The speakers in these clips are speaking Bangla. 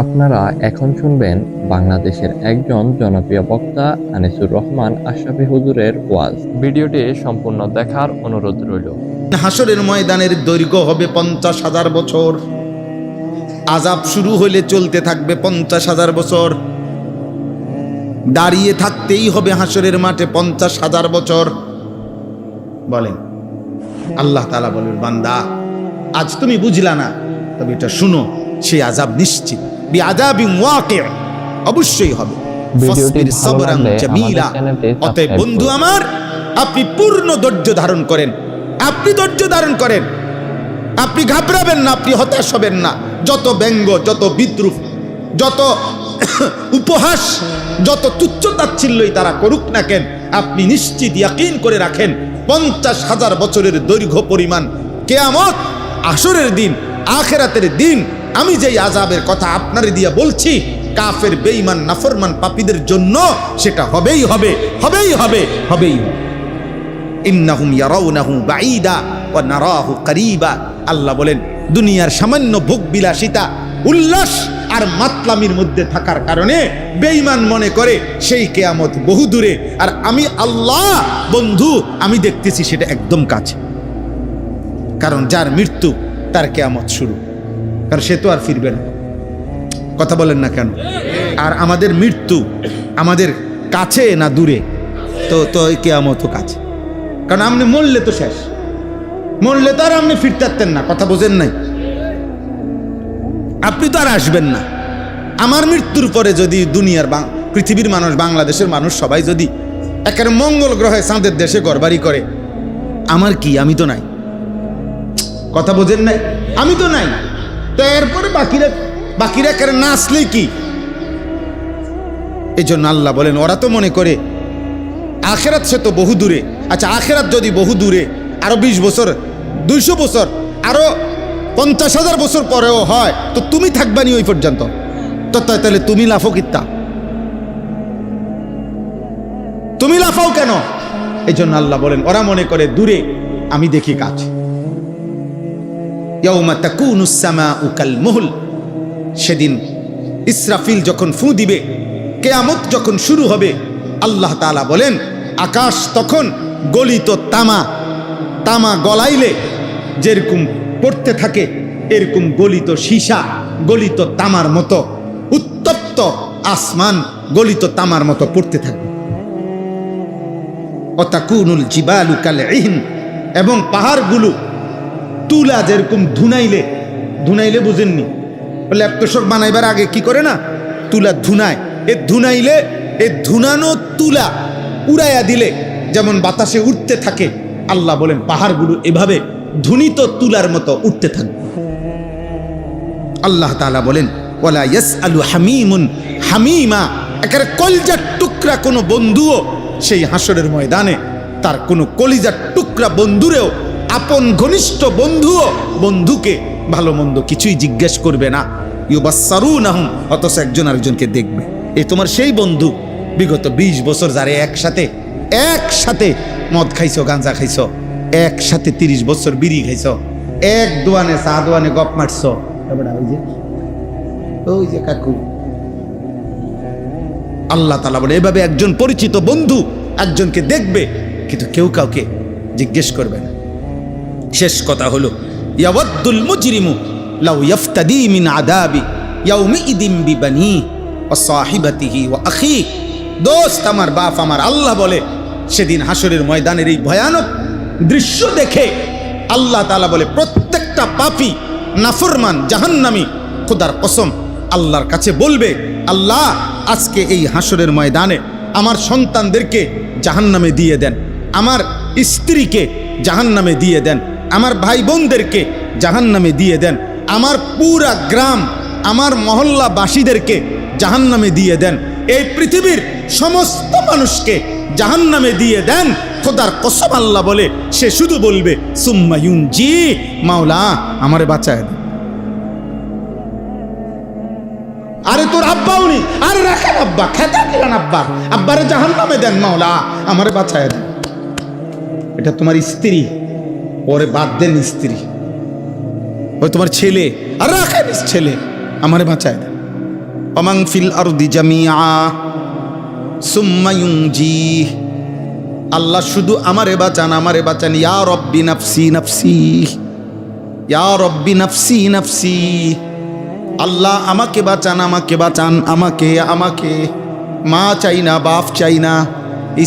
আপনারা এখন শুনবেন বাংলাদেশের একজন জনপ্রিয় বক্তা আনিসুর রহমান আশরাফি হুজুরের ওয়াজ। ভিডিওটি সম্পূর্ণ দেখার অনুরোধ রইল। হাসরের ময়দানের দৈর্ঘ্য হবে 50,000 বছর। আযাব শুরু হলে চলতে থাকবে 50,000 বছর। দাঁড়িয়ে থাকতেই হবে হাসরের মাঠে 50,000 বছর। বলেন, আল্লাহ তাআলা বলেন, বান্দা আজ তুমি বুঝলা না, তবে এটা শুনো, সেই আযাব নিশ্চিত, বিআযাবিন ওয়াকি', অবশ্যই হবে। ফাসবির সাবরান জামিলা। অতএব বন্ধু আমার, আপনি পূর্ণ ধৈর্য ধারণ করেন, আপনি ধৈর্য ধারণ করেন, আপনি ঘাবড়াবেন না, আপনি হতাশ হবেন না। যত ব্যঙ্গ, যত বিদ্রুপ, যত উপহাস, যত তুচ্ছতাচ্ছিল্যই তারা করুক না কেন, আপনি নিশ্চিত ইয়াকিন করে রাখেন 50,000 বছরের দৈর্ঘ্য পরিমাণ কিয়ামত, আসরের দিন, আখিরাতের দিন, আমি যেই আযাবের কথা আপনারে দিয়া বলছি, কাফের, বেঈমান, নাফরমান, পাপীদের জন্য সেটা হবেই হবে, হবেই হবে, হবেই হবে। ইন্নাহুম ইয়ারাউনাহু বাঈদা ওয়া নারাহু করিবা। আল্লাহ বলেন, দুনিয়ার সামান্য ভোগ বিলাসিতা, উল্লাস আর মাতলামির মধ্যে থাকার কারণে বেঈমান মনে করে সেই কিয়ামত বহু দূরে, আর আমি আল্লাহ বন্ধু, আমি দেখতেছি সেটা একদম কাছে। কারণ যার মৃত্যু তার কিয়ামত শুরু, কারণ সে তো আর ফিরবে না। কথা বলেন না কেন? আর আমাদের মৃত্যু আমাদের কাছে না দূরে? তো কিয়ামত কাছে, কারণ আপনি মরলে তো শেষ, মরলে তো আর আপনি ফিরতে পারতেন না। কথা বোঝেন নাই? আপনি তো আর আসবেন না। আমার মৃত্যুর পরে যদি দুনিয়ার পৃথিবীর মানুষ, বাংলাদেশের মানুষ সবাই যদি একেবারে মঙ্গল গ্রহে চাঁদের দেশে ঘরবাড়ি করে, আমার কি? আমি তো নাই। কথা বোঝেন নাই? আমি তো নাই। তো এরপরে বাকিরা একেবারে না আসলেই কি? এই জন্য আল্লাহ বলেন, ওরা তো মনে করে আখেরাত সে তো বহু দূরে। আচ্ছা, আখেরাত যদি বহু দূরে, আরো 20 বছর, 200 বছর, আরো 50,000 বছর পরেও হয়, তো তুমি থাকবানি ওই পর্যন্ত? তো তাহলে তুমি লাফো কিত্তা? তুমি লাফাও কেন? এই জন্য আল্লাহ বলেন, ওরা মনে করে দূরে, আমি দেখি কাছে। ইয়াউমা তাকুনুস সামাউ কাল মুহল। সেদিন ইসরাফিল যখন ফু দিবে, কিয়ামত যখন শুরু হবে, আল্লাহ তাআলা বলেন, আকাশ তখন গলিত তামা গলাইলে যেরকম পড়তে থাকে, এরকম গলিত সীসা, গলিত তামার মতো, উত্তপ্ত আসমান গলিত তামার মতো পড়তে থাকবে। অতাকুনুল জিবালু কাল ইহন। এবং পাহাড়গুলো তুলা যেরকম ধুনাইলে বুঝেননি? ল্যাপটপ বানাইবার আগে কি করে না, তুলা ধুনায়, ধুনাইলে ধুনানো তুলা উড়াইয়া দিলে যেমন বাতাসে উঠতে থাকে, আল্লাহ বলেন পাহাড়গুলো এভাবে ধুনিত তুলার মতো উঠতে থাকবে। আল্লাহ তাআলা বলেন, ওয়ালা ইয়াসআলু হামিমুন হামিমা। একেবারে কলিজার টুকরা কোনো বন্ধুও সেই হাসরের ময়দানে তার কোনো কলিজার টুকরা বন্ধুরেও, আপন ঘনিষ্ঠ বন্ধুও বন্ধুকে ভালো মন্দ কিছুই জিজ্ঞেস করবে না। ইউবাসসারুনাহুম, অথচ একজন আরেকজনকে দেখবে। এই তোমার সেই বন্ধু, বিগত 20 বছর যারে একসাথে মদ খাইছো, গাঁজা খাইছো, একসাথে 30 বছর বিড়ি খাইছো, এক দোয়ানে চা দোয়ানে গপ মারছো। ওই যে কাকু, আল্লাহ তাআলা বলে, এভাবে একজন পরিচিত বন্ধু একজনকে দেখবে, কিন্তু কেউ কাউকে জিজ্ঞেস করবে না। শেষ কথা হলো, ইয়াওয়াদ্দুল মুজরিমু লাউ ইফতাদি মিন আযাবি ইয়াউমিইদিন বিবানি ওয়া সাহিবাতিহি ওয়া আখি। দোস্ত আমার, বাপ আমার, আল্লাহ বলে, সেদিন হাসরের ময়দানের এই ভয়ানক দৃশ্য দেখে আল্লাহ তাআলা বলে, প্রত্যেকটা পাপী, নাফরমান, জাহান্নামী, খোদার কসম, আল্লাহর কাছে বলবে, আল্লাহ আজকে এই হাসরের ময়দানে আমার সন্তানদেরকে জাহান্নামে দিয়ে দেন, আমার স্ত্রীকে জাহান্নামে দিয়ে দেন, আমার ভাই বোনদেরকে জাহান্নামে দিয়ে দেন, আমার পুরা গ্রাম, আমার মহল্লাবাসীদেরকে জাহান্নামে দিয়ে দেন, এই পৃথিবীর সমস্ত মানুষকে জাহান্নামে দিয়ে দেন। খোদার কসম আল্লাহ বলে, সে শুধু বলবে, সুম্মা ইউনজি, মাওলা আমারে বাঁচায় দেন। আরে তোর আব্বাও নি, আরে রাখেন আব্বা, খেতে দিলেন আব্বা, আব্বারে জাহান্নামে দেন, মাওলা আমারে বাঁচায় দেন। এটা তোমার স্ত্রী, ওরে বাদ দেন স্ত্রী। ওই তোমার ছেলে, আর রাখেন ছেলে, আমারে বাঁচায় দেন। ওমান ফিল আরদি জামিআ সুম্মা ইউনজিহ। আল্লাহ শুধু আমারে বাঁচান, আমারে বাঁচান। ইয়া রব্বি নাফসি নাফসি, ইয়া রব্বি নাফসি নাফসি। আল্লাহ আমাকে বাঁচান, আমাকে বাঁচান, আমাকে আমাকে। মা চাই না, বাপ চাই না,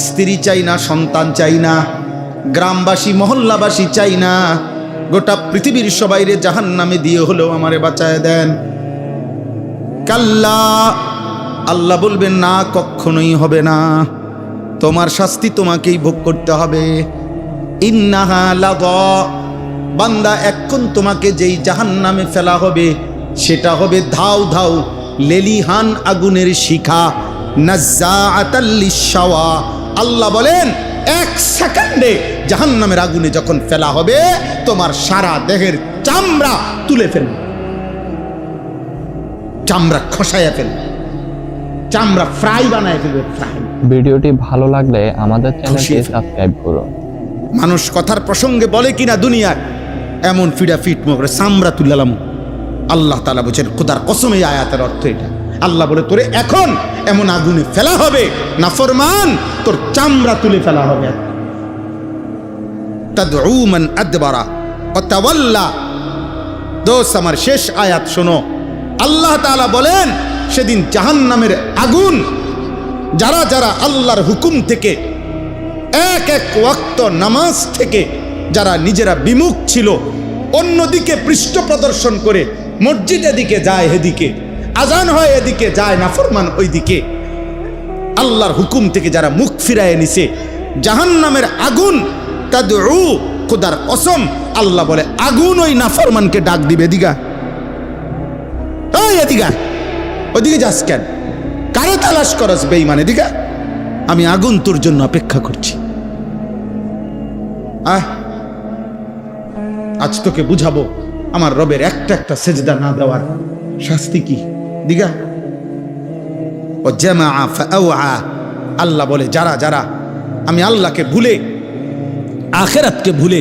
স্ত্রী চাই না, সন্তান চাই না, গ্রামবাসী মহল্লাবাসী চাই না, গোটা পৃথিবীর সবাইরে জাহান্নামে দিয়ে হলেও আমারে বাঁচায় দেন। কাল্লা, আল্লাহ বলবেন না, কখনোই হবে না, তোমার শাস্তি তোমাকেই ভোগ করতে হবে। ইন্নাহা লাযা, বান্দা এখন তোমাকে যেই জাহান্নামে ফেলা হবে সেটা হবে ধাউ ধাউ লেলিহান আগুনের শিখা, নাজ্জাআতাল লিশাওয়া। আল্লাহ বলেন এক সেকেন্ডে জাহান্নামের আগুনে যখন ফেলা হবে তোমার সারা দেহের চামড়া তুলে ফেলবে, চামড়া খসাইয়া ফেলবে, চামড়া ফ্রাই বানায় ফেলবে, ফ্রাই। ভিডিওটি ভালো লাগলে আমাদের চ্যানেলটি সাবস্ক্রাইব করুন। মানুষ কথার প্রসঙ্গে বলে কিনা দুনিয়ার এমন ফিডা ফিট করে চামড়া তুলালাম। আল্লাহ তাআলা বলেন খোদার কসম, এই আয়াতের অর্থ এটা। আল্লাহ বলে তোরে এখন এমন আগুনে ফেলা হবে, নাফরমান, তোর চামড়া তুলে ফেলা হবে। তাদউ মান আদবারা ওয়া তাওয়াল্লা। দোস্ত আমার, শেষ আয়াত শোনো। আল্লাহ তাআলা বলেন সেদিন জাহান্নামের আগুন যারা যারা আল্লাহর হুকুম থেকে, এক এক ওয়াক্ত নামাজ থেকে যারা নিজেরা বিমুখ ছিল, অন্যদিকে পৃষ্ঠ প্রদর্শন করে মসজিদের দিকে যায়, এদিকে আজান হয়, এদিকে যায় নাফরমান ওইদিকে, আল্লাহর হুকুম থেকে যারা মুখ ফিরায় নিছে, জাহান্নামের আগুন তাদউ, খোদার কসম, আল্লাহ বলে আগুন ওই নাফরমানকে ডাক দিবে, এদিকা, ওই এদিকা, ওদিকে যাস কেন, কারে তালাশ করস বেঈমান, এদিকা, আমি আগুন তোর জন্য অপেক্ষা করছি। আজ তোকে বুঝাবো আমার রবের একটা একটা সেজদা না দেওয়ার শাস্তি কি। দিগা ও জামা ফাআওয়া, আল্লাহ বলে যারা যারা আমি আল্লাহকে ভুলে, আখিরাতকে ভুলে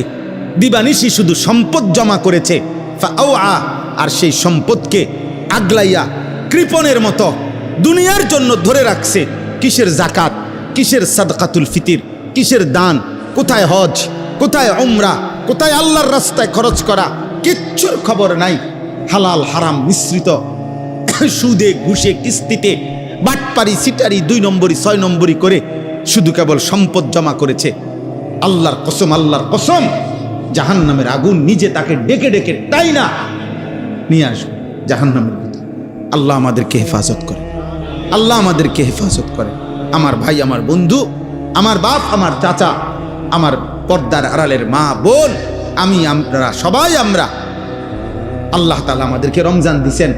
দিবানিশি শুধু সম্পদ জমা করেছে, ফাআওয়া, আর সেই সম্পদকে আগলাইয়া কৃপণের মতো দুনিয়ার জন্য ধরে রাখছে। কিসের যাকাত, কিসের সাদকাতুল ফিতির, কিসের দান, কোথায় হজ, কোথায় উমরা, কোথায় আল্লাহর রাস্তায় খরচ করা, কিচ্ছুর খবর নাই। হালাল হারাম মিশ্রিত, সুদে ঘুষে কিস্তিতে বাটপারি সিটারি 2 নম্বরি 6 নম্বরি করে শুধু কেবল সম্পদ জমা করেছে। আল্লাহর কসম, আল্লাহর কসম, জাহান্নামের আগুন নিজে তাকে ডেকে ডেকে টাইনা নিয়ে আসবে জাহান্নামের ভিতর। আল্লাহ আমাদেরকে হেফাজত করে, আল্লাহ আমাদেরকে হেফাজত করে। আমার ভাই, আমার বন্ধু, আমার বাপ, আমার চাচা, আমার পর্দার আড়ালের মা বোন, আমরা সবাই, আমরা আল্লাহ তাআলা আমাদেরকে রমজান দিছেন।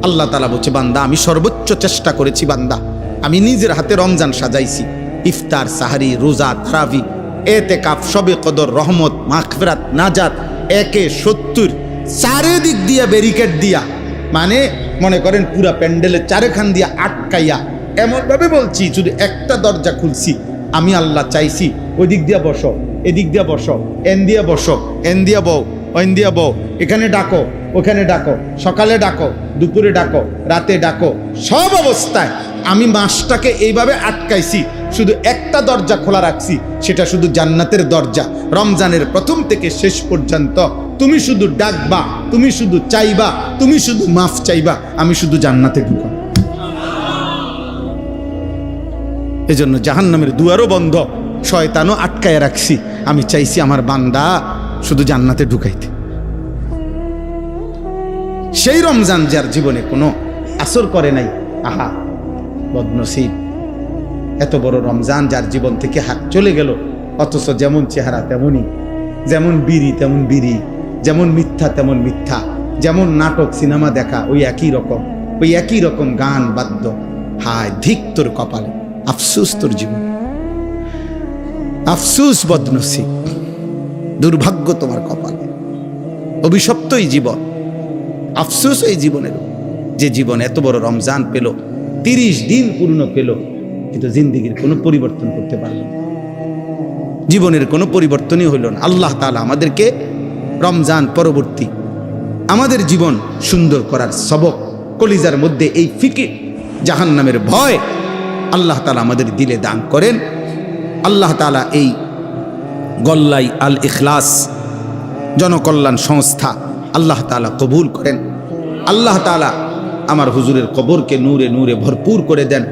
আল্লাহ তাআলা বলছে বান্দা আমি সর্বোচ্চ চেষ্টা করেছি, বান্দা আমি নিজের হাতে রমজান সাজাইছি। ইফতার, সাহারি, রোজা, তারাবি, এতেকাফ, শবে কদর, রহমত, মাগফিরাত, নাজাত, 1-70 চারিদিক দিয়া ব্যারিকেড দিয়া, মানে মনে করেন পুরা প্যান্ডেলের চারখান দিয়া আটকাইয়া, এমন ভাবে বলছি শুধু একটা দরজা খুলছি। আমি আল্লাহ চাইছি ওই দিক দিয়া বসো, এদিক দিয়া বসো, এন দিয়া বসো, এন দিয়া বউ, ওইন দিয়া বউ, এখানে ডাকো, ওখানে ডাকো, সকালে ডাকো, দুপুরে ডাকো, রাতে ডাকো, সব অবস্থায় আমি মাসটাকে এইভাবে আটকাইছি। শুধু একটা দরজা খোলা রাখছি, সেটা শুধু জান্নাতের দরজা। রমজানের প্রথম থেকে শেষ পর্যন্ত তুমি শুধু ডাকবা, তুমি শুধু চাইবা, তুমি শুধু মাফ চাইবা, আমি শুধু জান্নাতে ঢুকব। এজন্য জাহান্নামের দুয়ারও বন্ধ, শয়তানও আটকায় রাখছি। আমি চাইছি আমার বান্দা শুধু জান্নাতে ঢুকাইতে। সেই রমজান যার জীবনে কোনো আসর করে নাই, আহা বদনসিব। এত বড় রমজান যার জীবন থেকে হাত চলে গেল, অথচ যেমন চেহারা তেমনই, যেমন বিড়ি তেমন বিড়ি, যেমন মিথ্যা তেমন মিথ্যা, যেমন নাটক সিনেমা দেখা ওই একই রকম, ওই একই রকম গান বাদ্য। হায় ধিক তোর কপালে, আফসুস তোর জীবন, আফসুস বদনসিব, দুর্ভাগ্য তোমার কপালে, অভিশপ্ত এই জীবন, আফসুস এই জীবনের, যে জীবন এত বড় রমজান পেল, 30 দিন পূর্ণ পেল, কিন্তু জিন্দেগির কোনো পরিবর্তন করতে পারল না, জীবনের কোনো পরিবর্তনই হইল না। আল্লাহ তাআলা আমাদেরকে রমজান পরবর্তী আমাদের জীবন সুন্দর করার সবক কলিজার মধ্যে এই ফিকির, জাহান্নামের ভয় আল্লাহ তাআলা আমাদের দিলে দান করেন। আল্লাহ তাআলা এই গল্লাই আল ইখলাস জনকল্যাণ সংস্থা আল্লাহ তাআলা কবুল করেন। আল্লাহ তাআলা আমার হুজুরের কবরকে নূরে নূরে ভরপুর করে দেন।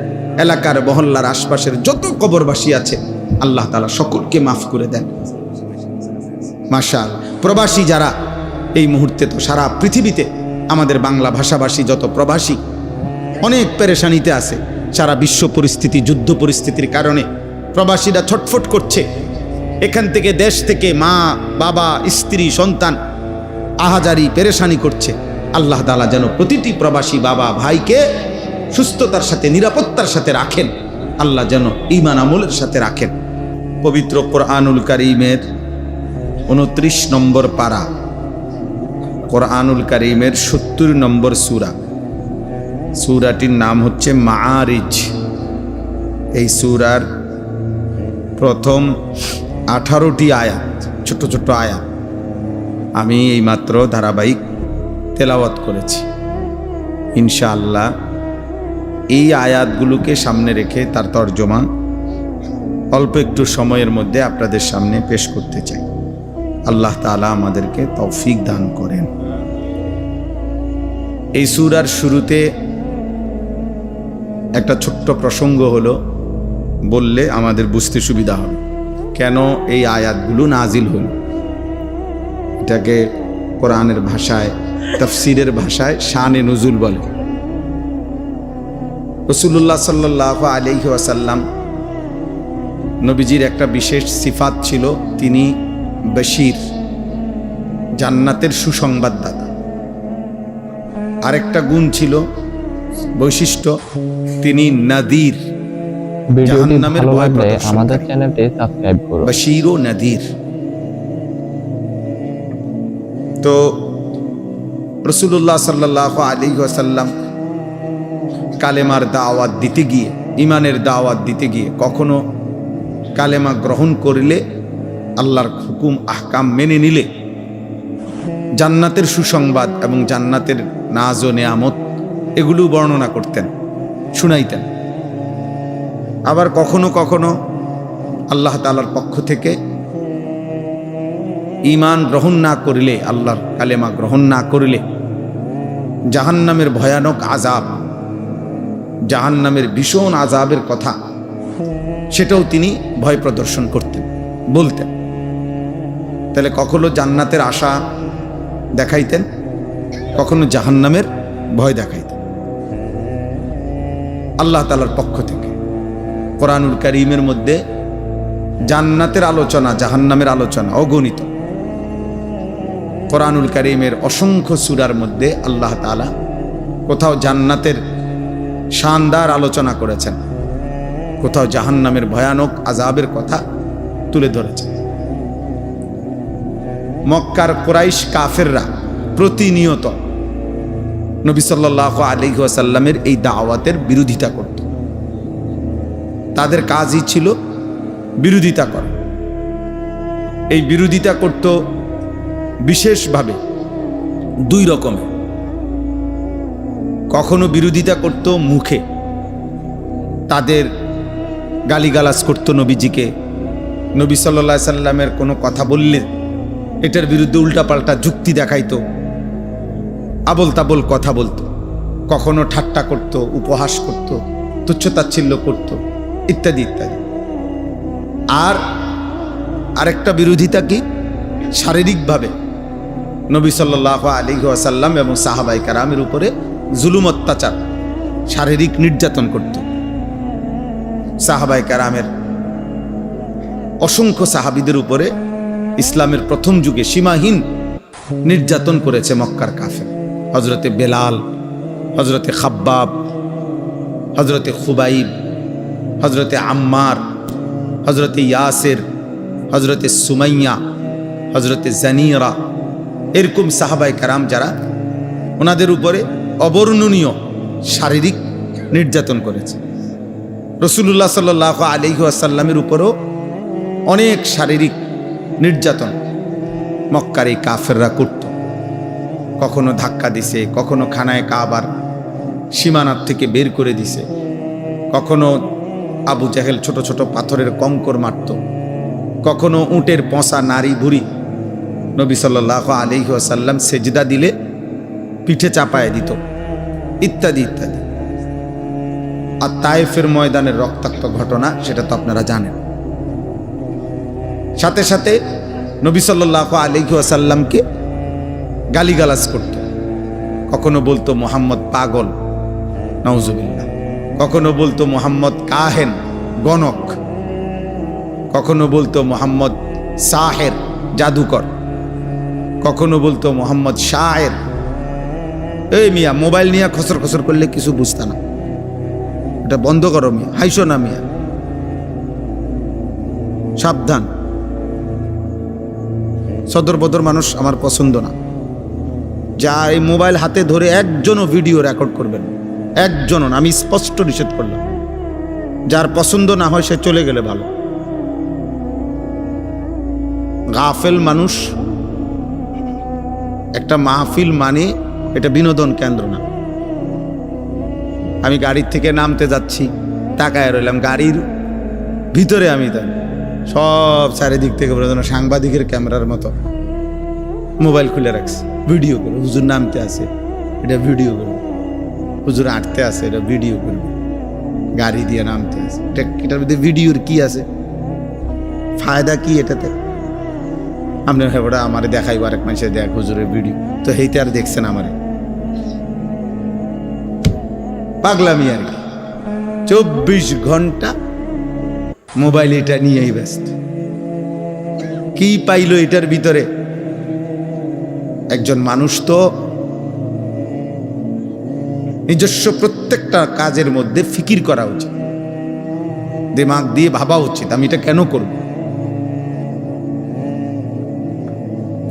এলাকার মহল্লার আশপাশের যত কবরবাসী আছে আল্লাহ তাআলা সকলকে মাফ করে দেন। মাশাআল্লাহ। প্রবাসী যারা এই মুহূর্তে, তো সারা পৃথিবীতে আমাদের বাংলা ভাষাভাষী যত প্রবাসী অনেক পেরেশানিতে আছে। সারা বিশ্ব পরিস্থিতি, যুদ্ধ পরিস্থিতির কারণে প্রবাসীরা ছটফট করছে। এখান থেকে, দেশ থেকে মা বাবা স্ত্রী সন্তান আহাজারি পেরেশানি করছে। আল্লাহ তাআলা যেন প্রতিটি প্রবাসী বাবা ভাইকে সুস্থতার সাথে, নিরাপত্তার সাথে রাখেন। আল্লাহ যেন ঈমান আমলের সাথে রাখেন। পবিত্র কোরআনুল কারীমের 29 নম্বর পারা, কোরআনুল কারীমের 70 নম্বর সূরা, সূরাটির নাম হচ্ছে মাআরিজ। এই সূরার প্রথম 18টি আয়াত, ছোট ছোট আয়াত আমি এইমাত্র ধারাবাহিক তেলাওয়াত করেছি। ইনশাআল্লাহ এই আয়াতগুলোকে সামনে রেখে তার তর্জমা অল্প একটু সময়ের মধ্যে আপনাদের সামনে পেশ করতে চাই। আল্লাহ তাআলা আমাদেরকে তৌফিক দান করেন। এই সূরার শুরুতে একটা ছোট্ট প্রসঙ্গ হলো, বললে আমাদের বুঝতে সুবিধা হবে কেন এই আয়াতগুলো নাজিল হল। এটাকে কোরআনের ভাষায়, তাফসীরের ভাষায় শানে নুজুল বলে। রাসূলুল্লাহ সাল্লাল্লাহু আলাইহি ওয়াসাল্লাম নবীজির একটা বিশেষ সিফাত ছিল, তিনি বশীর, জান্নাতের সুসংবাদদাতা। আরেকটা গুণ ছিল, বৈশিষ্ট্য, তিনি নাদির, ভিডিওটি ভালো লাগলে আমাদের চ্যানেলটি সাবস্ক্রাইব করুন। বশীর ও নাদির। তো রাসূলুল্লাহ সাল্লাল্লাহু আলাইহি ওয়াসাল্লাম কালেমার দাওয়াত দিতে গিয়ে, ইমানের দাওয়াত দিতে গিয়ে, কখনো কালেমা গ্রহণ করলে, আল্লাহর হুকুম আহকাম মেনে নিলে জান্নাতের সুসংবাদ এবং জান্নাতের নাজ ও নেয়ামত এগুলো বর্ণনা করতেন, শুনাইতেন। আবার কখনো কখনো আল্লাহ তাআলার পক্ষ থেকে ঈমান গ্রহণ না করিলে, আল্লাহর কালেমা গ্রহণ না করিলে জাহান্নামের ভয়ানক আযাব, জাহান্নামের ভীষণ আযাবের কথা, সেটাও তিনি ভয় প্রদর্শন করতেন, বলতেন। তাহলে কখনো জান্নাতের আশা দেখাইতেন, কখনো জাহান্নামের ভয় দেখাইতেন। আল্লাহ তাআলার পক্ষ থেকে কোরআনুল কারীমের মধ্যে জান্নাতের আলোচনা, জাহান্নামের আলোচনা অগণিত। কোরআনুল কারীমের অসংখ্য সূরার মধ্যে আল্লাহ তাআলা কোথাও জান্নাতের শানদার আলোচনা করেছেন, কোথাও জাহান্নামের ভয়ানক আযাবের কথা তুলে ধরেছেন। মক্কার কুরাইশ কাফেররা প্রতিনিয়ত নবী সাল্লাল্লাহু আলাইহি ওয়াসাল্লামের এই দাওয়াতের বিরোধিতা করত। তাদের কাজই ছিল বিরোধিতা করা। এই বিরোধিতা করত বিশেষভাবে দুই রকমের। কখনো বিরোধিতা করত মুখে, তাদের গালিগালাজ করত নবীজিকে। নবী সাল্লাল্লাহু আলাইহি সাল্লামের কোনো কথা বললে এটার বিরুদ্ধে উল্টাপাল্টা যুক্তি দেখাইতো, আবল তাবল কথা বলতো। কখনো ঠাট্টা করত, উপহাস করত, তুচ্ছতাচ্ছিল্য করত, ইত্যাদি ইত্যাদি। আর আরেকটা বিরোধিতা কি, শারীরিকভাবে নবী সাল্লাল্লাহু আলাইহি ওয়াসাল্লাম এবং সাহাবায়ে কেরামের উপরে জুলুম, অত্যাচার, শারীরিক নির্যাতন করত। সাহাবায়ে কেরামের অসংখ্য সাহাবীদের উপরে ইসলামের প্রথম যুগে সীমাহীন নির্যাতন করেছে মক্কার কাফের। হযরতে বেলাল, হযরতে খাব্বাব, হযরতে খুবাইব, হযরতে আম্মার, হযরতে ইয়াসির, হযরতে সুমাইয়া, হযরতে জানিরা, এরকম সাহাবায়ে কেরাম যারা, ওনাদের উপরে অবর্ণনীয় শারীরিক নির্যাতন করেছে। রাসূলুল্লাহ সাল্লাল্লাহু আলাইহি ওয়াসাল্লামের উপরও অনেক শারীরিক নির্যাতন মক্কার এই কাফেররা করত। কখনো ধাক্কা দিছে, কখনো খানায় কাবার সীমানার থেকে বের করে দিছে। কখনো আবু জাহেল ছোট ছোট পাথরের কঙ্কর মারত, কখনো উটের পচা নারী ভুড়ি নবী সাল্লাল্লাহু আলাইহি ওয়াসাল্লাম সেজদা দিলে পিঠে চাপায় দিত, ইত্যাদি ইত্যাদি। আর তায়েফের ময়দানের রক্তাক্ত ঘটনা সেটা তো আপনারা জানেন। সাথে সাথে নবী সাল্লাল্লাহু আলাইহি ওয়াসাল্লামকে গালিগালাজ করত। কখনো বলতো মুহাম্মদ পাগল, নাউজুবিল্লাহ, কখনো বলতো মুহাম্মদ কাহেন, গণক, কখনো বলতো মুহাম্মদ সাহের, জাদুকর, কখনো বলতো মুহাম্মদ শায়ের। এই মিয়া, মোবাইল নিয়ে খসর খসর করলে কিছু বুঝতা না, এটা বন্ধ করো মিয়া, হাইসো না মিয়া, সাবধান। সদর বদর মানুষ আমার পছন্দ না। যা এই মোবাইল হাতে ধরে একজনও ভিডিও রেকর্ড করবেন, একজনও না, আমি স্পষ্ট নিষেধ করলাম। যার পছন্দ না হয় সে চলে গেলে ভালো। গাফেল মানুষ। একটা মাহফিল মানে এটা বিনোদন কেন্দ্র না। আমি গাড়ির থেকে নামতে যাচ্ছি, তাকায় রইলাম, গাড়ির ভিতরে আমি তাই সব চারিদিক থেকে সাংবাদিকের ক্যামেরার মতো মোবাইল খুলে রাখছি, ভিডিও করবে। হুজুর নামতে আছে, এটা ভিডিও করবে। হুজুর আঁটতে আছে, এটা ভিডিও করবে। গাড়ি দিয়ে নামতে আছে, এটার মধ্যে ভিডিওর কি আছে? ফায়দা কি এটাতে? আপনি ওটা আমারে দেখাইব, আরেক মানুষের দেখ হুজুরের ভিডিও, তো হেইতে আর দেখছেন আমারে, পাগলামি আর কি। 24 ঘন্টা মোবাইল এটা নিয়েই ব্যস্ত। কি পাইলো এটার ভিতরে? একজন মানুষ তো নিজস্ব প্রত্যেকটা কাজের মধ্যে ফিকির করা উচিত, দিমাগ দিয়ে ভাবা উচিত, আমি এটা কেন করব,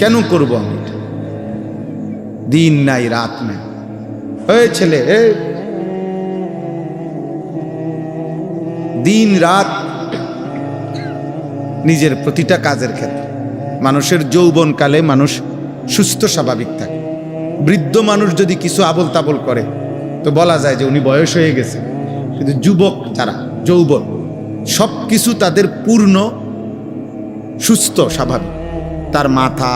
কেন করব আমি এটা? দিন নাই রাত নাই। এই ছেলে, দিন রাত নিজের প্রতিটা কাজের ক্ষেত্রে। মানুষের যৌবনকালে মানুষ সুস্থ স্বাভাবিক থাকে। বৃদ্ধ মানুষ যদি কিছু আবল তাবল করে তো বলা যায় যে উনি বয়স হয়ে গেছে। কিন্তু যুবক যারা, যৌবন, সব কিছু তাদের পূর্ণ সুস্থ স্বাভাবিক। তার মাথা,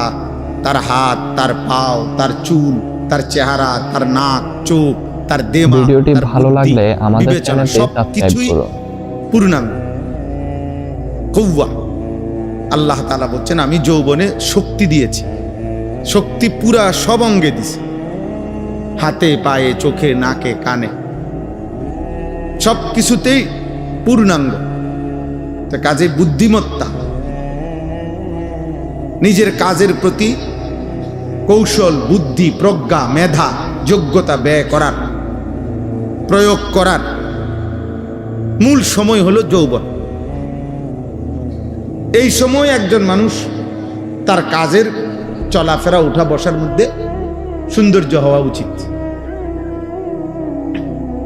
তার হাত, তার পাও, তার চুল, তার চেহারা, তার নাক, চোখ, তার দেহ। ভিডিওটি ভালো লাগলে আমাদের চ্যানেলটি সাবস্ক্রাইব করুন। পূর্ণাঙ্গ কৌয়া। আল্লাহ তাআলা বলছেন, আমি যৌবনে শক্তি দিয়েছি, শক্তি পুরা সব অঙ্গে দিছি, হাতে, পায়ে, চোখে, নাকে, কানে, সব কিছুতেই পূর্ণাঙ্গ। তা কাজে বুদ্ধিমত্তা, নিজের কাজের প্রতি কৌশল, বুদ্ধি, প্রজ্ঞা, মেধা, যোগ্যতা ব্যয় করার, প্রয়োগ করার মূল সময় হলো যৌবন। এই সময় একজন মানুষ তার কাজের চলাফেরা, উঠা বসার মধ্যে সৌন্দর্য হওয়া উচিত।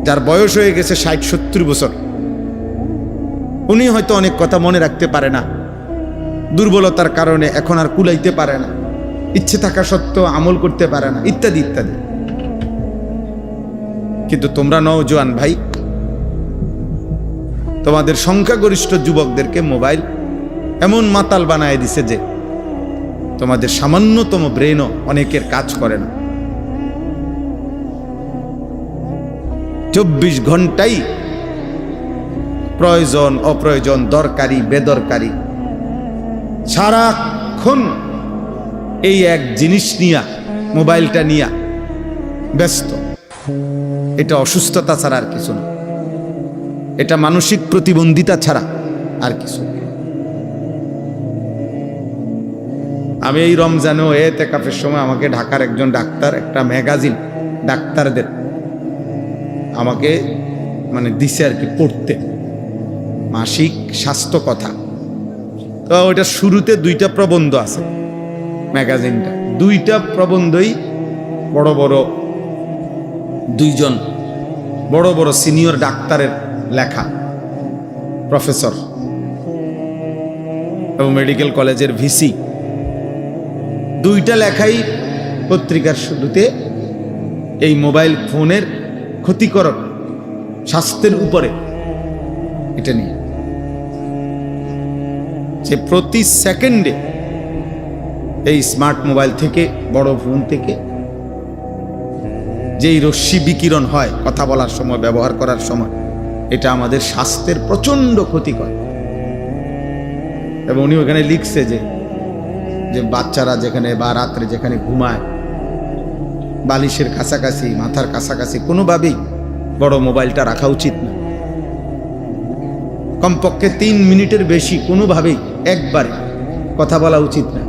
যার বয়স হয়ে গেছে 60-70 বছর, উনি হয়তো অনেক কথা মনে রাখতে পারে না, দুর্বলতার কারণে এখন আর কুলাইতে পারে না, ইচ্ছে থাকা সত্ত্বেও আমল করতে পারে না, ইত্যাদি ইত্যাদি। কিন্তু তোমরা নওজোয়ান ভাই, তোমাদের সংখ্যাগরিষ্ঠ যুবকদেরকে মোবাইল এমন মাতাল বানায় দিছে যে তোমাদের সামান্যতম ব্রেনও অনেকের কাজ করে না। 24 ঘন্টাই প্রয়োজন, অপ্রয়োজন, দরকারি, বেদরকারি, সারাক্ষণ এই এক জিনিস নিয়া, মোবাইলটা নিয়া ব্যস্ত। এটা অসুস্থতা ছাড়া আর কিছু না, এটা মানসিক প্রতিবন্ধিতা ছাড়া আর কিছু না। আমি এই রমজানেও এতেকাফের সময় আমাকে ঢাকার একজন ডাক্তার, একটা ম্যাগাজিন ডাক্তারদের আমাকে দিছে আর কি পড়তে, মাসিক স্বাস্থ্য কথা। তো ওইটা শুরুতে 2টা প্রবন্ধ আছে ম্যাগাজিনটা, 2টা প্রবন্ধই বড় বড় 2জন বড় বড় সিনিয়র ডাক্তারের লেখা, প্রফেসর এবং মেডিকেল কলেজের ভিসি। 2টা লেখাই পত্রিকার শুরুতে এই মোবাইল ফোনের ক্ষতিকারক স্বাস্থ্যের উপরে, এটা নিয়ে যে প্রতি সেকেন্ডে এই স্মার্ট মোবাইল থেকে, বড় ফোন থেকে যেই রশ্মি বিকিরণ হয় কথা বলার সময়, ব্যবহার করার সময়, এটা আমাদের স্বাস্থ্যের প্রচন্ড ক্ষতিকর। এবং উনি ওখানে লিখছে যে বাচ্চারা যেখানে বা রাত্রে যেখানে ঘুমায়, বালিশের কাছাকাছি, মাথার কাছাকাছি কোনোভাবেই বড় মোবাইলটা রাখা উচিত না। কমপক্ষে 3 মিনিটের বেশি কোনোভাবেই একবারে কথা বলা উচিত না।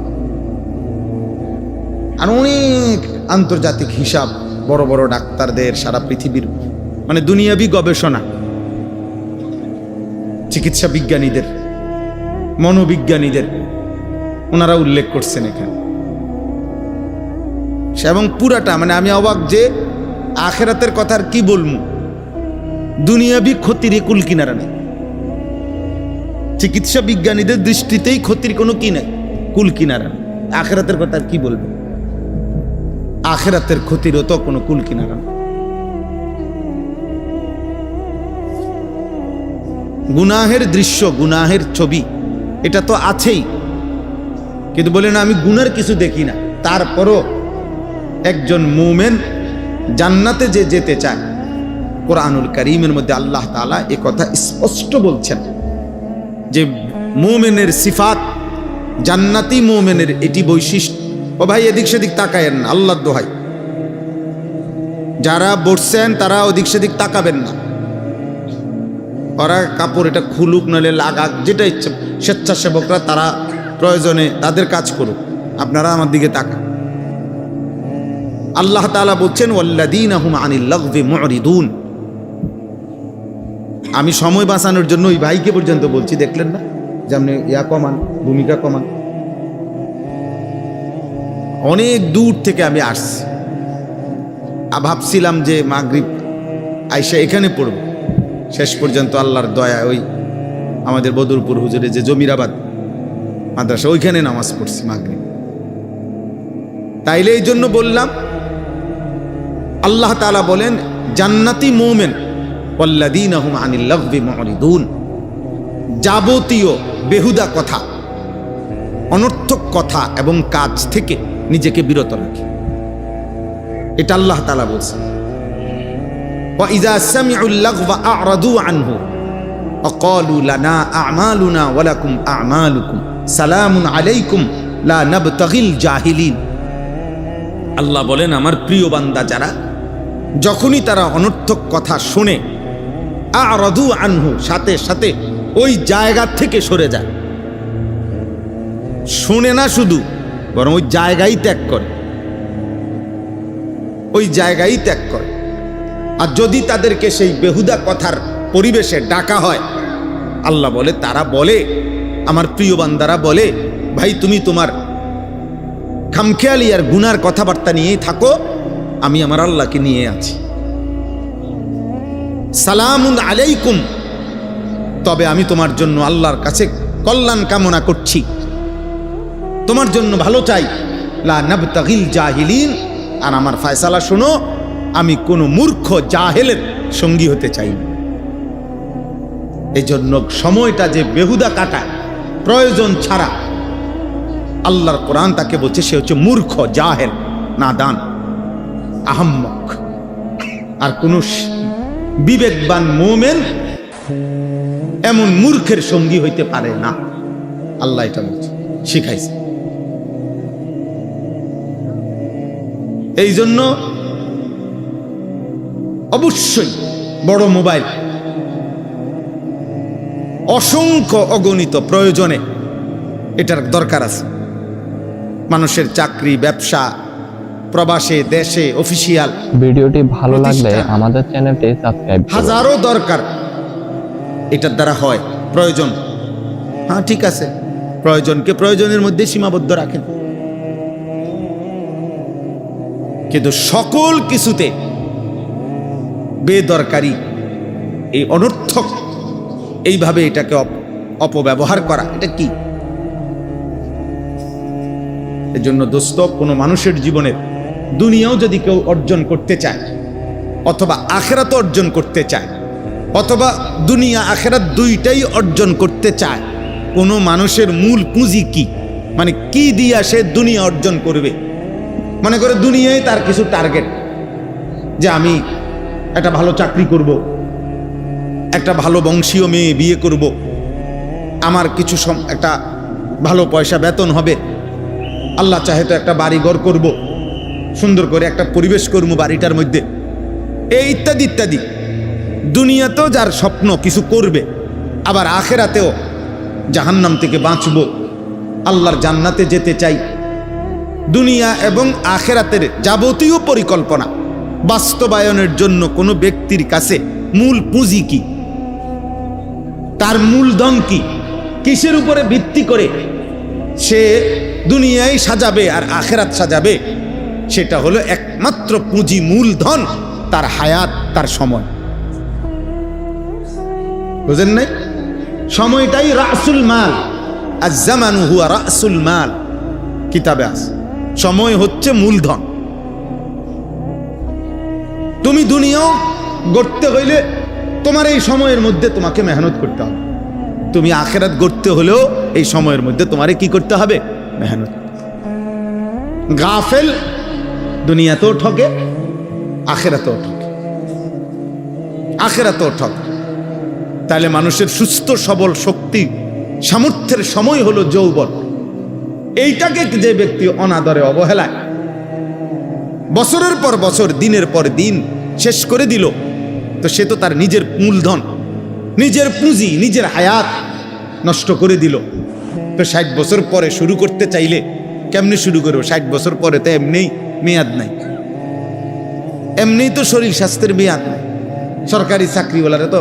আর অনেক আন্তর্জাতিক হিসাব, বড় বড় ডাক্তারদের, সারা পৃথিবীর মানে দুনিয়াবি গবেষণা, চিকিৎসা বিজ্ঞানীদের, মনোবিজ্ঞানীদের, ওনারা উল্লেখ করছেন এখানে। এবং পুরাটা মানে আমি অবাক যে আখেরাতের কথা আর কি বলবো, দুনিয়াবি ক্ষতির কুল কিনারা নেই। চিকিৎসা বিজ্ঞানীদের দৃষ্টিতেই ক্ষতির কোনো কি নেই, কুল কিনারা নেই। আখেরাতের কথা আর কি বলবো, আখেরাতের ক্ষতিরও তো কোনো কুল কিনারা নেই। গুনাহের দৃশ্য, গুনাহের ছবি, এটা তো আছেই, কিন্তু বলে না আমি গুনার কিছু দেখি না। তারপরও একজন মুমিন জান্নাতে যে যেতে চায়, কোরআনুল কারীমের মধ্যে আল্লাহ তাআলা এ কথা স্পষ্ট বলছেন যে মুমিনের সিফাত, জান্নাতি মুমিনের এটি বৈশিষ্ট্য। ও ভাই এদিক সেদিক তাকায়েন না, আল্লাহর দোহাই, যারা বসছেন তারা ওদিক সেদিক তাকাবেন না। ওরা কাপড় এটা খুলুক নাহলে লাগাক, যেটা ইচ্ছে, স্বেচ্ছাসেবকরা তারা প্রয়োজনে তাদের কাজ করুক, আপনারা আমার দিকে তাকান। আল্লাহ তাআলা বলছেন ওয়াল্লাযীনা হুম আনিল লাগবি মুরিদুন। আমি সময় বাঁচানোর জন্য ওই ভাইকে পর্যন্ত বলছি, দেখলেন না যে আপনি কমান, ভূমিকা কমান। অনেক দূর থেকে আমি আসছি, ভাবছিলাম যে মাগরিব আইসা এখানে পড়ব, শেষ পর্যন্ত আল্লাহর দয়া ওই আমাদের বদরপুর হুজুরে যে জমিরাবাদ মাদ্রাসা, ওইখানে নামাজ পড়ছি মাগরিব। তাইলে এই জন্য বললাম, আল্লাহ তাআলা বলেন জান্নাতি মুমিন ওয়াল্লাযীনা হুম আনিল লাগবি মুরিদুন, যাবতীয় বেহুদা কথা, অনর্থক কথা এবং কাজ থেকে নিজেকে বিরত রাখে, এটা আল্লাহ তাআলা বলছেন। ওয়া ইযা সামিউল লাগওয়া আ'রাদু আনহু ওয়া ক্বালু লানা আ'মালুনা ওয়া লাকুম আ'মালুকুম সালামুন আলাইকুম লা নাবতাগিল জাহিলিন। আল্লাহ বলেন আমার প্রিয় বান্দা যারা, যখনই তারা অনর্থক কথা শোনে, আ'রাদু আনহু, সাথে সাথে ওই জায়গা থেকে সরে যায়। শোনে না শুধু, বরং ওই জায়গায় ত্যাগ করে, ওই জায়গায় ত্যাগ করে। আর যদি তাদেরকে সেই বেহুদা কথার পরিবেশে ডাকা হয়, আল্লাহ বলে, তারা বলে, আমার প্রিয় বান্দারা বলে, ভাই তুমি তোমার খামখেয়ালি আর গুনার কথাবার্তা নিয়েই থাকো, আমি আমার আল্লাহকে নিয়ে আছি। সালামুন আলাইকুম, তবে আমি তোমার জন্য আল্লাহর কাছে কল্যাণ কামনা করছি, তোমার জন্য ভালো চাই। লা নাবতাগিল জাহিলিন, আর আমার ফয়সালা শোনো, আমি কোনো মূর্খ জাহেলের সঙ্গী হতে চাই না। এই জন্য সময়টা যে বেহুদা কাটায় প্রয়োজন ছাড়া, আল্লাহর কোরআন তাকে বলছে সে হচ্ছে মূর্খ, জাহেল, নাদান, আহম্মক। আর কোন বিবেকবান মুমিন এমন মূর্খের সঙ্গী হইতে পারে না, আল্লাহ এটা বলছে, শিখাইছে। এই জন্য অবশ্যই বড় মোবাইল অসংখ্য অগণিত প্রয়োজনে এটার দরকার আছে। মানুষের চাকরি, ব্যবসা, প্রবাসে, দেশে, অফিসিয়াল। ভিডিওটি ভালো লাগলে আমাদের চ্যানেলটি সাবস্ক্রাইব করুন। হাজারো দরকার এটার দ্বারা হয়, প্রয়োজন। হ্যাঁ ঠিক আছে, প্রয়োজনকে প্রয়োজনের মধ্যে সীমাবদ্ধ রাখেন, কিন্তু সকল কিছুতে বেদরকারি, এই অনর্থক এইভাবে এটাকে অপব্যবহার করা, এটা কি? এজন্য দোস্ত, কোনো মানুষের জীবনের দুনিয়াও যদি কেউ অর্জন করতে চায়, অথবা আখেরাত অর্জন করতে চায়, অথবা দুনিয়া আখেরাত দুইটাই অর্জন করতে চায়, কোনো মানুষের মূল পুঁজি কি, মানে কি দিয়া সে দুনিয়া অর্জন করবে। মনে করে দুনিয়ায় তার কিছু টার্গেট, যে আমি একটা ভালো চাকরি করব, একটা ভালো বংশীয় মেয়ে বিয়ে করব, আমার কিছু একটা ভালো পয়সা বেতন হবে, আল্লাহ চাহে তো একটা বাড়ি ঘর করব, সুন্দর করে একটা পরিবেশ করবো বাড়িটার মধ্যে, এই ইত্যাদি ইত্যাদি। দুনিয়াতেও যার স্বপ্ন কিছু করবে, আবার আখেরাতেও জাহান্নাম থেকে বাঁচব, আল্লাহর জান্নাতে যেতে চাই। দুনিয়া এবং আখেরাতের যাবতীয় পরিকল্পনা বাস্তবায়নের জন্য কোনো ব্যক্তির কাছে মূল পুঁজি কি, তার মূলধন কি, কিসের উপরে ভিত্তি করে সে দুনিয়ায় সাজাবে আর আখেরাত সাজাবে, সেটা হলো একমাত্র পুঁজি, মূলধন তার হায়াত, তার সময়। বুঝেন নাই? সময়টাই রাসুল মাল, আজ-জামানু হুয়া রাসুল মাল, কিতাবে আছে। সময় হচ্ছে মূলধন। তুমি দুনিয়াও গড়তে হইলে তোমার এই সময়ের মধ্যে তোমাকে মেহনত করতে হবে, তুমি আখেরাত গড়তে হলেও এই সময়ের মধ্যে তোমারে কি করতে হবে? মেহনত। গাফেল দুনিয়াতেও ঠকে, আখেরাতেও ঠকে, আখেরাতেও ঠকে। তাহলে মানুষের সুস্থ সবল শক্তি সামর্থ্যের সময় হলো যৌবন। এইটাকে যে ব্যক্তি অনাদরে অবহেলায় বছরের পর বছর, দিনের পর দিন শেষ করে দিল, তো সে তো তার নিজের মূলধন, নিজের পুঁজি, নিজের হায়াত নষ্ট করে দিল। তো 60 বছর পরে শুরু করতে চাইলে কেমনে শুরু করবো? 60 বছর পরে তো এমনি মেয়াদ নাই, এমনি তো শরীর স্বাস্থ্যের মেয়াদ নাই। সরকারি চাকরিওয়ালারা তো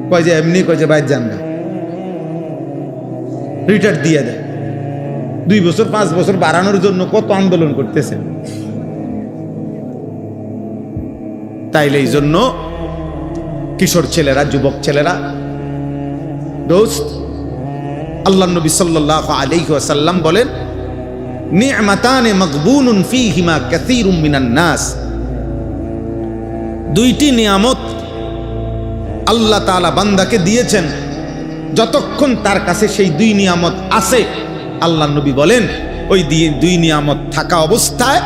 কয় যে এমনি কয় যে বাইর যান না, রিটায়ার দিয়ে দেয়। 2 বছর 5 বছর বাড়ানোর জন্য কত আন্দোলন করতেছে। তাইলে এই জন্য কিশোর ছেলেরা, যুবক ছেলেরা, দোস্ত, আল্লাহ নবী সাল্লাল্লাহু আলাইহি ওয়াসাল্লাম বলেন, নি'মাতানে মাগবুনুন ফীহিমা কাসীরুম মিনান নাস। দুইটি নিয়ামত আল্লাহ তাআলা বান্দাকে দিয়েছেন, যতক্ষণ তার কাছে সেই 2 নিয়ামত আছে, আল্লাহ নবী বলেন ওই 2 নিয়ামত থাকা অবস্থায়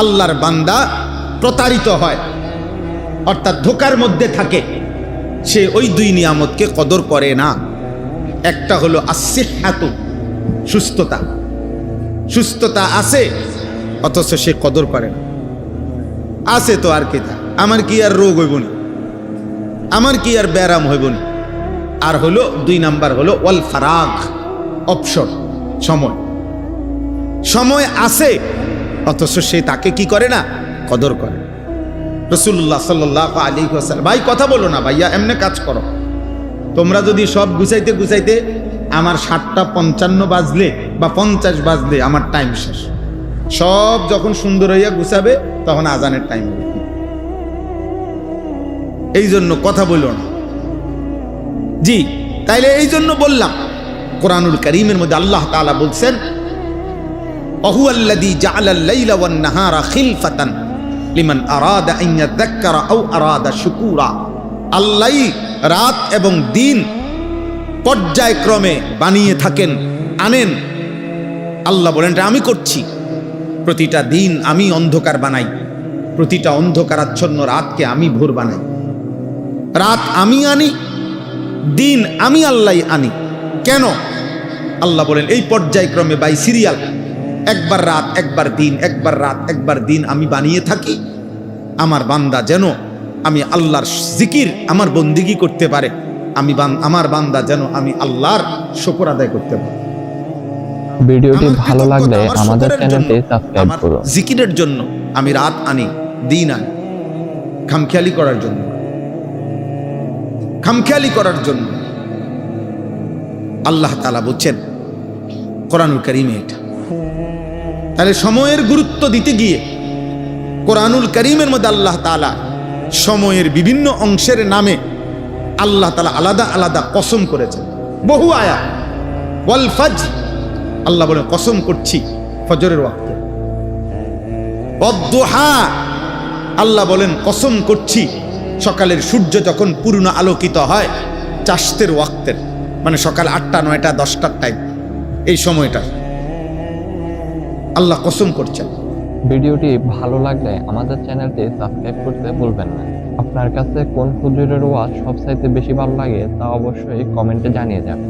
আল্লাহর বান্দা প্রতারিত হয়, অর্থাৎ ধোকার মধ্যে থাকে, সে ওই 2 নিয়ামতকে কদর করে না। একটা হলো আসিহাতু, সুস্থতা। সুস্থতা আছে অথচ সে কদর করে না। আছে তো আর কি, আমার কি আর রোগ হইব না, আমার কি আর ব্যারাম হইব না। আর হলো 2 নাম্বার হলো ওয়াল ফারাগ, অবসর, সময়। সময় আছে অথচ সে তাকে কি করে না? কদর করে। রাসূলুল্লাহ সাল্লাল্লাহু আলাইহি ওয়াসাল্লাম, ভাই কথা বলো না ভাইয়া, এমনি কাজ করো। তোমরা যদি সব গুছাইতে গুছাইতে আমার 7:55 বাজলে বা 50 বাজলে আমার টাইম শেষ। সব যখন সুন্দর হইয়া গুছাবে তখন আজানের টাইম হবে। এই জন্য কথা বলো না। জি, তাইলে এই জন্য বললাম, কোরআনুল কারীমের মধ্যে আল্লাহ তাআলা বলছেন, ওয়াহুয়াল্লাযী জাআলাল লাইলা ওয়ান নাহারা খিলফাতান লিমান আরাদা আন ইয়াযাক্কারা আও আরাদা শুকুরা। আল্লাহই রাত এবং দিন পর্যায়ক্রমে বানিয়ে থাকেন, আনেন। আল্লাহ বলেন এটা আমি করছি। প্রতিটা দিন আমি অন্ধকার বানাই, প্রতিটা অন্ধকারাচ্ছন্ন রাতকে আমি ভোর বানাই। রাত আমি আনি, দিন আমি আল্লাহ আনি। কেন? আল্লাহ বলেন এই পর্যায়ক্রমে, বাই সিরিয়াল, একবার রাত একবার দিন, একবার রাত একবার দিন আমি বানিয়ে থাকি। আমার বান্দা যেন আমি আল্লাহর জিকির, আমার বন্দিগি করতে পারে, আমার বান্দা যেন আমি আল্লাহর শুকর আদায় করতে পারে। ভিডিওটি ভালো লাগলে আমাদের চ্যানেলটি সাবস্ক্রাইব করুন। জিকিরের জন্য আমি রাত আনি, দিন আনি, খামখেয়ালি করার জন্য, খামখেয়ালি করার জন্য। আল্লাহ তাআলা বলছেন কোরআনুল কারীমে এটা। তাহলে সময়ের গুরুত্ব দিতে গিয়ে কোরআনুল কারীমের মধ্যে আল্লাহ তাআলা সময়ের বিভিন্ন অংশের নামে আল্লাহ তাআলা আলাদা আলাদা কসম করেছেন, বহু আয়াত। ওয়াল ফাজর, আল্লাহ বলেন কসম করছি ফজরের ওয়াক্তে। ওয়াদ-দুহা, আল্লাহ বলেন কসম করছি সকালের সূর্য যখন পূর্ণ আলোকিত হয় চাষতের ওয়াক্তের, মানে সকাল 8টা 9টা 10টার টাইম, এই সময়টা আল্লাহ কসম করছেন। ভিডিওটি ভালো লাগলে আমাদের চ্যানেলটি সাবস্ক্রাইব করতে ভুলবেন না। আপনার কাছে কোন হুজুরের ওয়াজ সবচাইতে বেশি ভালো লাগে তা অবশ্যই কমেন্টে জানিয়ে যাবেন।